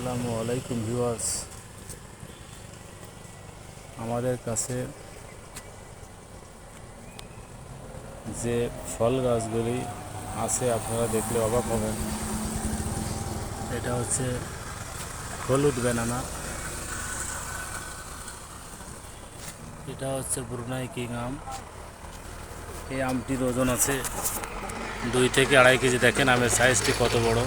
আসসালামু আলাইকুম ভিউয়ার্স, আমাদের কাছে যে ফল গাছগুলি আছে আপনারা দেখলে অবাক হবেন। এটা হচ্ছে হলুদ ব্যানানা, এটা হচ্ছে ব্রুনাই কিং আম। এই আমটির ওজন আছে 2 থেকে 2.5 কেজি। দেখেন আমের সাইজটি কত বড়।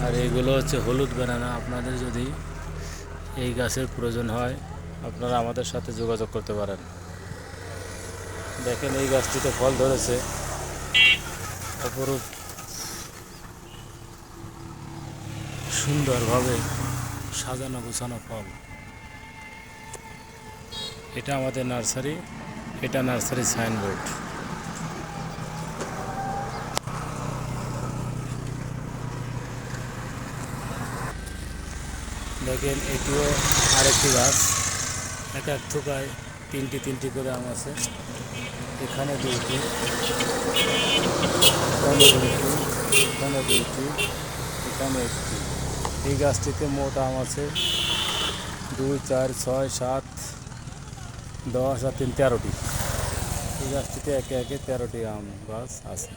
আর এগুলো হচ্ছে হলুদ ব্যানানা। আপনাদের যদি এই গাছের প্রয়োজন হয় আপনারা আমাদের সাথে যোগাযোগ করতে পারেন। দেখেন এই গাছটিতে ফল ধরেছে, অপরূপ সুন্দরভাবে সাজানো গোছানো ফল। এটা আমাদের নার্সারি, এটা নার্সারি সাইনবোর্ড। দেখেন এটিও আরেকটি গাছ, এক এক থোকায় 3টি করে আম আছে। এখানে 2টি, এখানে 2টি, এখানে 2টি, এখানে 1টি। এই গাছটিতে মোট আম আছে 2, 4, 6, 7, 10 আর 3, 13টি। এই গাছটিতে একে একে 13টি আম গাছ আছে।